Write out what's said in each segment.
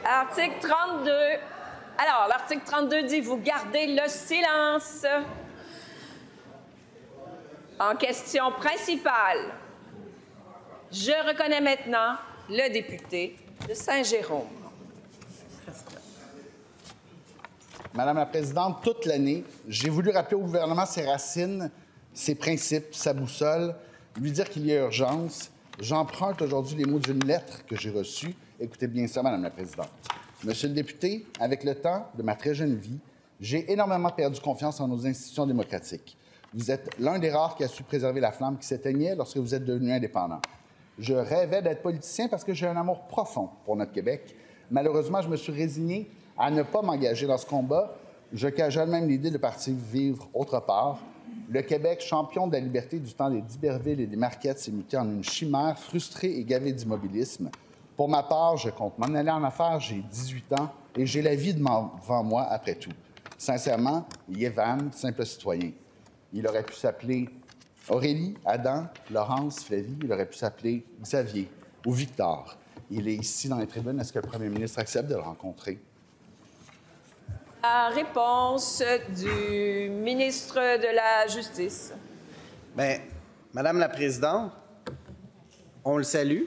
Article 32. Alors, l'article 32 dit « Vous gardez le silence ». En question principale, je reconnais maintenant le député de Saint-Jérôme. Madame la Présidente, toute l'année, j'ai voulu rappeler au gouvernement ses racines, ses principes, sa boussole, lui dire qu'il y a urgence. J'emprunte aujourd'hui les mots d'une lettre que j'ai reçue. Écoutez bien ça, Madame la Présidente. Monsieur le député, avec le temps de ma très jeune vie, j'ai énormément perdu confiance en nos institutions démocratiques. Vous êtes l'un des rares qui a su préserver la flamme qui s'éteignait lorsque vous êtes devenu indépendant. Je rêvais d'être politicien parce que j'ai un amour profond pour notre Québec. Malheureusement, je me suis résigné à ne pas m'engager dans ce combat. Je cajole même l'idée de partir vivre autre part. Le Québec, champion de la liberté du temps des d'Iberville et des Marquettes, s'est muté en une chimère frustrée et gavée d'immobilisme. Pour ma part, je compte m'en aller en affaires, j'ai 18 ans et j'ai la vie devant moi après tout. Sincèrement, Yévan, simple citoyen. Il aurait pu s'appeler Aurélie, Adam, Laurence, Flavie. Il aurait pu s'appeler Xavier ou Victor. Il est ici dans les tribunes. Est-ce que le premier ministre accepte de le rencontrer? Réponse du ministre de la Justice. Bien, Madame la Présidente, on le salue.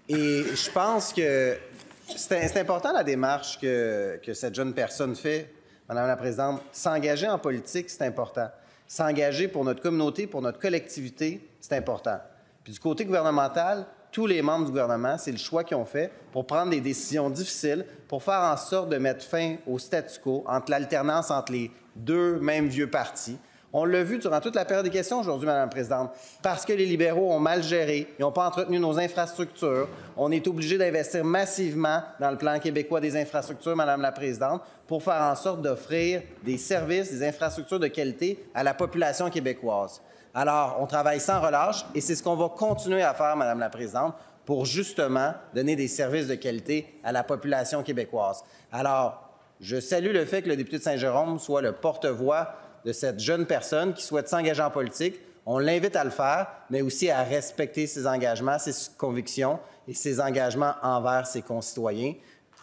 Et je pense que c'est important la démarche que cette jeune personne fait, Madame la Présidente. S'engager en politique, c'est important. S'engager pour notre communauté, pour notre collectivité, c'est important. Puis du côté gouvernemental, tous les membres du gouvernement, c'est le choix qu'ils ont fait pour prendre des décisions difficiles, pour faire en sorte de mettre fin au statu quo, entre l'alternance entre les deux mêmes vieux partis. On l'a vu durant toute la période des questions aujourd'hui, Madame la Présidente, parce que les libéraux ont mal géré, ils n'ont pas entretenu nos infrastructures. On est obligé d'investir massivement dans le plan québécois des infrastructures, Madame la Présidente, pour faire en sorte d'offrir des services, des infrastructures de qualité à la population québécoise. Alors, on travaille sans relâche et c'est ce qu'on va continuer à faire, Madame la Présidente, pour justement donner des services de qualité à la population québécoise. Alors, je salue le fait que le député de Saint-Jérôme soit le porte-voix de cette jeune personne qui souhaite s'engager en politique. On l'invite à le faire, mais aussi à respecter ses engagements, ses convictions et ses engagements envers ses concitoyens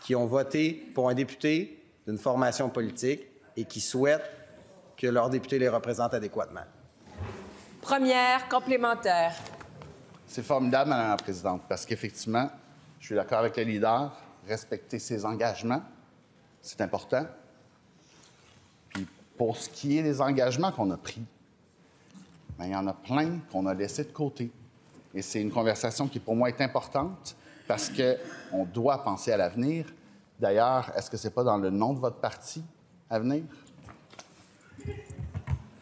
qui ont voté pour un député d'une formation politique et qui souhaitent que leur député les représente adéquatement. Première complémentaire. C'est formidable, Madame la Présidente, parce qu'effectivement, je suis d'accord avec le leader, respecter ses engagements, c'est important. Puis pour ce qui est des engagements qu'on a pris, bien, il y en a plein qu'on a laissés de côté. Et c'est une conversation qui, pour moi, est importante parce qu'on doit penser à l'avenir. D'ailleurs, est-ce que ce n'est pas dans le nom de votre parti, Avenir?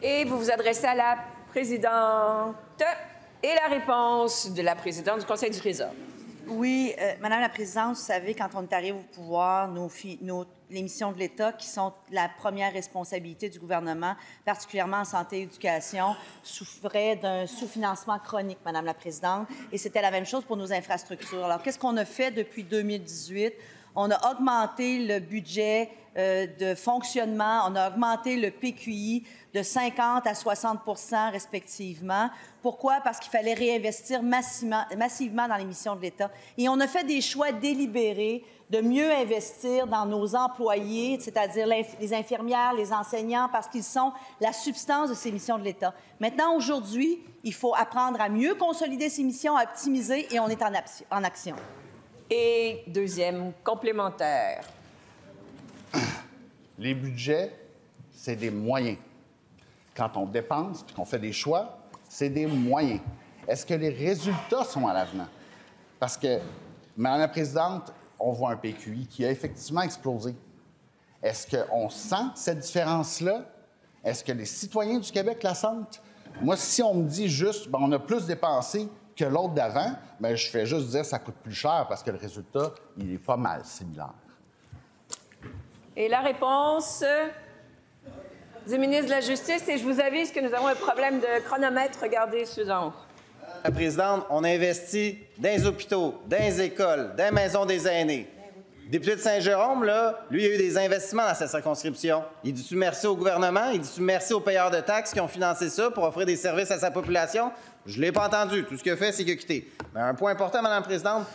Et vous vous adressez à la présidente. Et la réponse de la présidente du Conseil du Trésor. Oui, Madame la Présidente, vous savez, quand on est arrivé au pouvoir, les missions de l'État, qui sont la première responsabilité du gouvernement, particulièrement en santé et éducation, souffraient d'un sous-financement chronique, Madame la Présidente, et c'était la même chose pour nos infrastructures. Alors, qu'est-ce qu'on a fait depuis 2018? On a augmenté le budget de fonctionnement, on a augmenté le PQI de 50 à 60 % respectivement. Pourquoi? Parce qu'il fallait réinvestir massivement dans les missions de l'État. Et on a fait des choix délibérés de mieux investir dans nos employés, c'est-à-dire les infirmières, les enseignants, parce qu'ils sont la substance de ces missions de l'État. Maintenant, aujourd'hui, il faut apprendre à mieux consolider ces missions, à optimiser, et on est en action. Et deuxième complémentaire. Les budgets, c'est des moyens. Quand on dépense puis qu'on fait des choix, c'est des moyens. Est-ce que les résultats sont à l'avenant? Parce que, Madame la Présidente, on voit un PQI qui a effectivement explosé. Est-ce qu'on sent cette différence-là? Est-ce que les citoyens du Québec la sentent? Moi, si on me dit juste, ben, on a plus dépensé que l'autre d'avant, bien, je fais juste dire que ça coûte plus cher parce que le résultat, il est pas mal similaire. Et la réponse du ministre de la Justice, et je vous avise que nous avons un problème de chronomètre. Regardez, Susan. La Présidente, on investit dans les hôpitaux, dans les écoles, dans les maisons des aînés. Le député de Saint-Jérôme, là, lui, il a eu des investissements dans sa circonscription. Il dit-tu merci au gouvernement? Il dit-tu merci aux payeurs de taxes qui ont financé ça pour offrir des services à sa population? Je ne l'ai pas entendu. Tout ce qu'il a fait, c'est qu'il a quitté. Mais un point important, Madame la Présidente,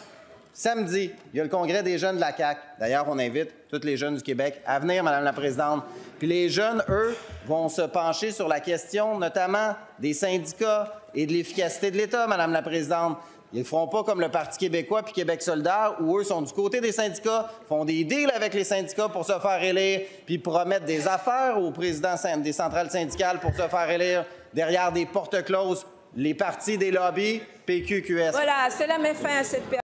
Samedi, il y a le congrès des jeunes de la CAQ. D'ailleurs, on invite tous les jeunes du Québec à venir, Madame la Présidente. Puis les jeunes, eux, vont se pencher sur la question notamment des syndicats et de l'efficacité de l'État, Madame la Présidente. Ils ne feront pas comme le Parti québécois puis Québec solidaire, où eux sont du côté des syndicats, font des deals avec les syndicats pour se faire élire, puis promettent des affaires aux présidents des centrales syndicales pour se faire élire derrière des portes closes, les partis des lobbies, PQ, QS. Voilà, cela met fin à cette période.